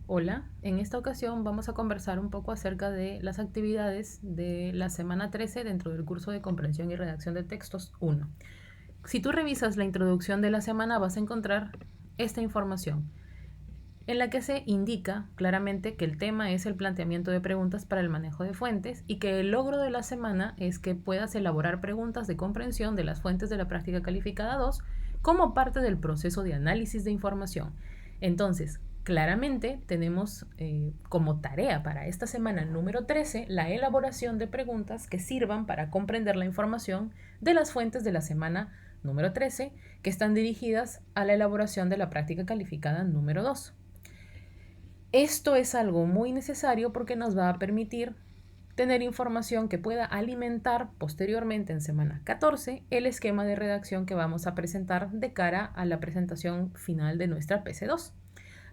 Hola, en esta ocasión vamos a conversar un poco acerca de las actividades de la semana 13 dentro del curso de comprensión y redacción de textos 1. Si tú revisas la introducción de la semana vas a encontrar esta información en la que se indica claramente que el tema es el planteamiento de preguntas para el manejo de fuentes y que el logro de la semana es que puedas elaborar preguntas de comprensión de las fuentes de la práctica calificada 2 como parte del proceso de análisis de información. Entonces, claramente tenemos como tarea para esta semana número 13 la elaboración de preguntas que sirvan para comprender la información de las fuentes de la semana número 13 que están dirigidas a la elaboración de la práctica calificada número 2. Esto es algo muy necesario porque nos va a permitir tener información que pueda alimentar posteriormente en semana 14 el esquema de redacción que vamos a presentar de cara a la presentación final de nuestra PC2.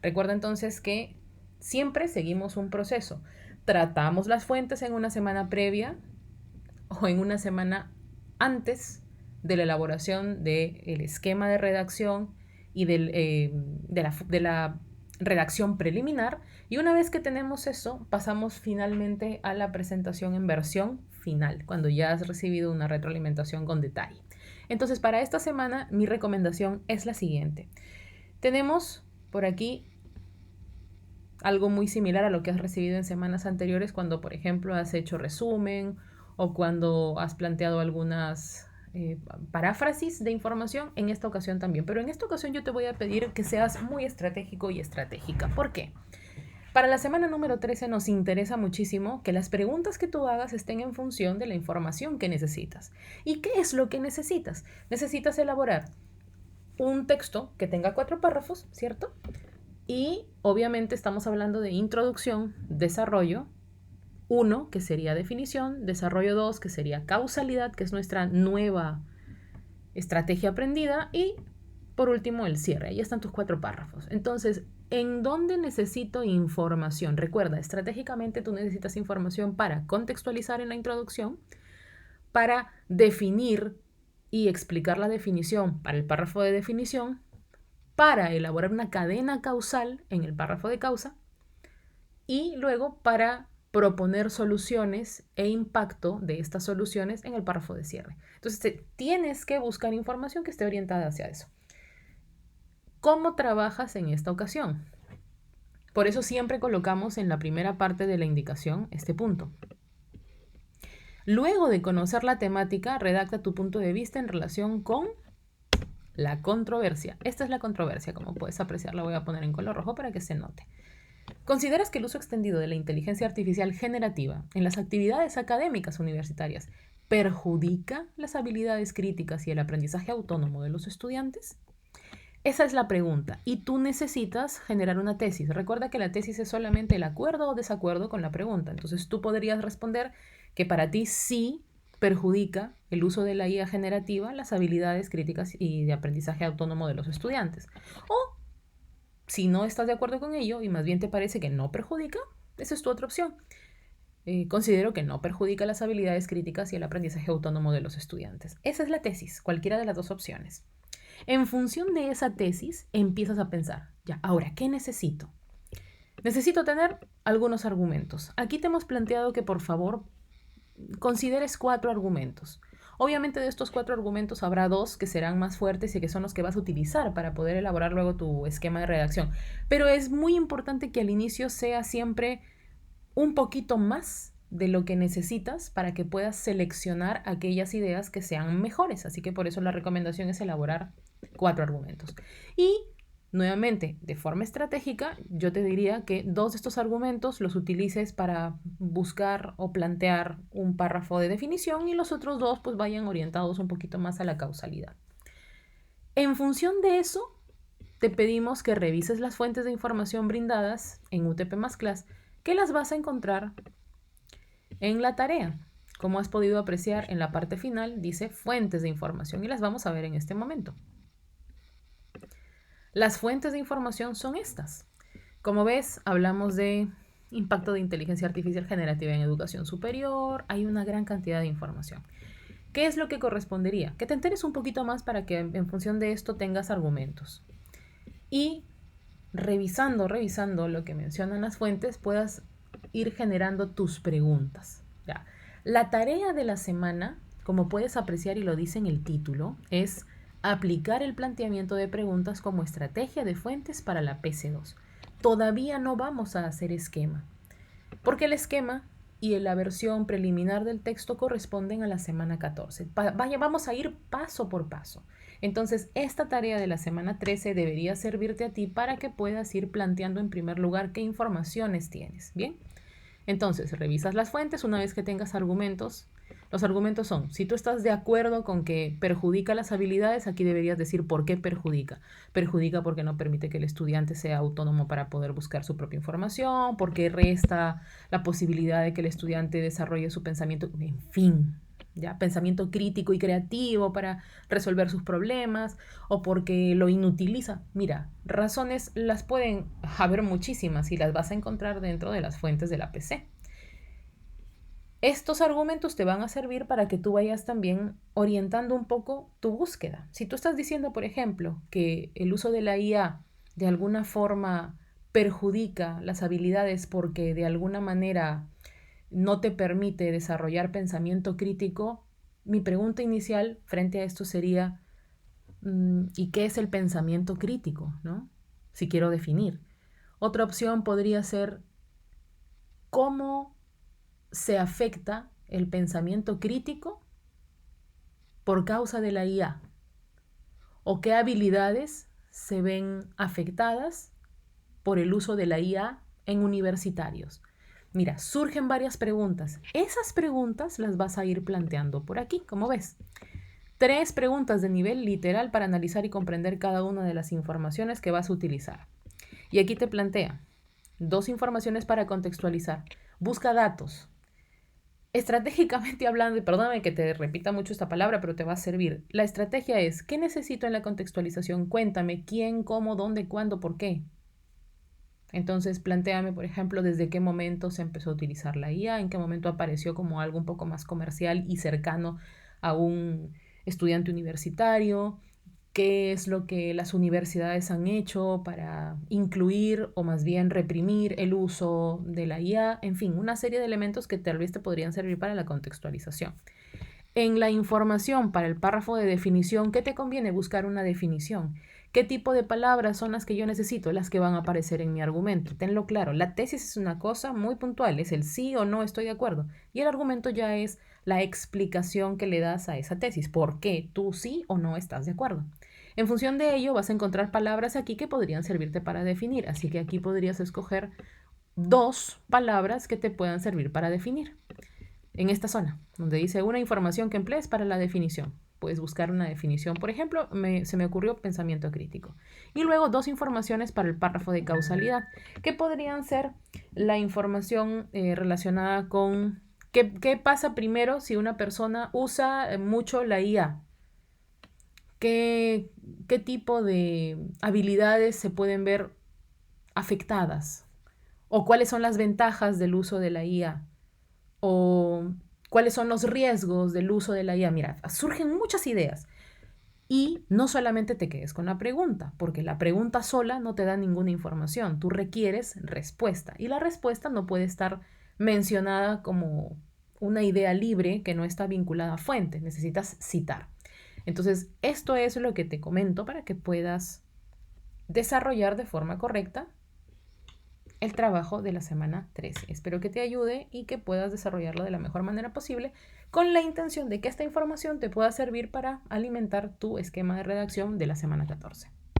Recuerda entonces que siempre seguimos un proceso. Tratamos las fuentes en una semana previa o en una semana antes de la elaboración del esquema de redacción y de la redacción preliminar, y una vez que tenemos eso pasamos finalmente a la presentación en versión final, cuando ya has recibido una retroalimentación con detalle. Entonces, para esta semana mi recomendación es la siguiente. Tenemos por aquí algo muy similar a lo que has recibido en semanas anteriores cuando, por ejemplo, has hecho resumen o cuando has planteado algunas paráfrasis de información. En esta ocasión también, pero en esta ocasión yo te voy a pedir que seas muy estratégico y estratégica. ¿Por qué? Para la semana número 13 nos interesa muchísimo que las preguntas que tú hagas estén en función de la información que necesitas. ¿Y qué es lo que necesitas? Necesitas elaborar un texto que tenga 4 párrafos, ¿cierto? Y obviamente estamos hablando de introducción, desarrollo, 1, que sería definición, desarrollo 2, que sería causalidad, que es nuestra nueva estrategia aprendida, y por último el cierre. Ahí están tus 4 párrafos. Entonces, ¿en dónde necesito información? Recuerda, estratégicamente tú necesitas información para contextualizar en la introducción, para definir y explicar la definición para el párrafo de definición, para elaborar una cadena causal en el párrafo de causa y luego para proponer soluciones e impacto de estas soluciones en el párrafo de cierre. Entonces tienes que buscar información que esté orientada hacia eso. ¿Cómo trabajas en esta ocasión? Por eso siempre colocamos en la primera parte de la indicación este punto. Luego de conocer la temática, redacta tu punto de vista en relación con la controversia. Esta es la controversia, como puedes apreciar, la voy a poner en color rojo para que se note. ¿Consideras que el uso extendido de la inteligencia artificial generativa en las actividades académicas universitarias perjudica las habilidades críticas y el aprendizaje autónomo de los estudiantes? Esa es la pregunta y tú necesitas generar una tesis. Recuerda que la tesis es solamente el acuerdo o desacuerdo con la pregunta. Entonces tú podrías responder que para ti sí perjudica el uso de la IA generativa las habilidades críticas y de aprendizaje autónomo de los estudiantes. O si no estás de acuerdo con ello y más bien te parece que no perjudica, esa es tu otra opción. Considero que no perjudica las habilidades críticas y el aprendizaje autónomo de los estudiantes. Esa es la tesis, cualquiera de las dos opciones. En función de esa tesis, empiezas a pensar, ya, ahora, ¿qué necesito? Necesito tener algunos argumentos. Aquí te hemos planteado que por favor consideres 4 argumentos. Obviamente de estos 4 argumentos habrá 2 que serán más fuertes y que son los que vas a utilizar para poder elaborar luego tu esquema de redacción. Pero es muy importante que al inicio sea siempre un poquito más de lo que necesitas para que puedas seleccionar aquellas ideas que sean mejores. Así que por eso la recomendación es elaborar 4 argumentos. Y nuevamente, de forma estratégica, yo te diría que 2 de estos argumentos los utilices para buscar o plantear un párrafo de definición y los otros 2 pues vayan orientados un poquito más a la causalidad. En función de eso, te pedimos que revises las fuentes de información brindadas en UTP más Class, que las vas a encontrar en la tarea. Como has podido apreciar en la parte final, dice fuentes de información y las vamos a ver en este momento. Las fuentes de información son estas. Como ves, hablamos de impacto de inteligencia artificial generativa en educación superior. Hay una gran cantidad de información. ¿Qué es lo que correspondería? Que te enteres un poquito más para que en función de esto tengas argumentos. Y revisando lo que mencionan las fuentes, puedas ir generando tus preguntas. ¿Ya? La tarea de la semana, como puedes apreciar y lo dice en el título, es aplicar el planteamiento de preguntas como estrategia de fuentes para la PC2. Todavía no vamos a hacer esquema, porque el esquema y la versión preliminar del texto corresponden a la semana 14. Vamos a ir paso por paso. Entonces, esta tarea de la semana 13 debería servirte a ti para que puedas ir planteando en primer lugar qué informaciones tienes. ¿Bien? Entonces, revisas las fuentes una vez que tengas argumentos. Los argumentos son, si tú estás de acuerdo con que perjudica las habilidades, aquí deberías decir por qué perjudica. Perjudica porque no permite que el estudiante sea autónomo para poder buscar su propia información, porque resta la posibilidad de que el estudiante desarrolle su pensamiento, en fin, ¿ya? Pensamiento crítico y creativo para resolver sus problemas, o porque lo inutiliza. Mira, razones las pueden haber muchísimas y las vas a encontrar dentro de las fuentes de la PC. Estos argumentos te van a servir para que tú vayas también orientando un poco tu búsqueda. Si tú estás diciendo, por ejemplo, que el uso de la IA de alguna forma perjudica las habilidades porque de alguna manera no te permite desarrollar pensamiento crítico, mi pregunta inicial frente a esto sería, ¿y qué es el pensamiento crítico, ¿no? Si quiero definir. Otra opción podría ser, ¿cómo se afecta el pensamiento crítico por causa de la IA? ¿O qué habilidades se ven afectadas por el uso de la IA en universitarios? Mira, surgen varias preguntas. Esas preguntas las vas a ir planteando por aquí, como ves. 3 preguntas de nivel literal para analizar y comprender cada una de las informaciones que vas a utilizar. Y aquí te plantea 2 informaciones para contextualizar. Busca datos. Estratégicamente hablando, y perdóname que te repita mucho esta palabra, pero te va a servir. La estrategia es, ¿qué necesito en la contextualización? Cuéntame quién, cómo, dónde, cuándo, por qué. Entonces, plantéame, por ejemplo, desde qué momento se empezó a utilizar la IA, en qué momento apareció como algo un poco más comercial y cercano a un estudiante universitario, qué es lo que las universidades han hecho para incluir o más bien reprimir el uso de la IA, en fin, una serie de elementos que tal vez te podrían servir para la contextualización. En la información para el párrafo de definición, ¿qué te conviene buscar una definición? ¿Qué tipo de palabras son las que yo necesito, las que van a aparecer en mi argumento? Tenlo claro, la tesis es una cosa muy puntual, es el sí o no estoy de acuerdo. Y el argumento ya es la explicación que le das a esa tesis, por qué tú sí o no estás de acuerdo. En función de ello vas a encontrar palabras aquí que podrían servirte para definir, así que aquí podrías escoger 2 palabras que te puedan servir para definir. En esta zona, donde dice una información que emplees para la definición. Puedes buscar una definición, por ejemplo, se me ocurrió pensamiento crítico. Y luego 2 informaciones para el párrafo de causalidad, que podrían ser la información relacionada con qué pasa primero si una persona usa mucho la IA. ¿Qué tipo de habilidades se pueden ver afectadas? ¿O cuáles son las ventajas del uso de la IA? ¿O cuáles son los riesgos del uso de la IA? Mira, surgen muchas ideas. Y no solamente te quedes con la pregunta, porque la pregunta sola no te da ninguna información. Tú requieres respuesta. Y la respuesta no puede estar mencionada como una idea libre que no está vinculada a fuente. Necesitas citar. Entonces, esto es lo que te comento para que puedas desarrollar de forma correcta el trabajo de la semana 13. Espero que te ayude y que puedas desarrollarlo de la mejor manera posible con la intención de que esta información te pueda servir para alimentar tu esquema de redacción de la semana 14.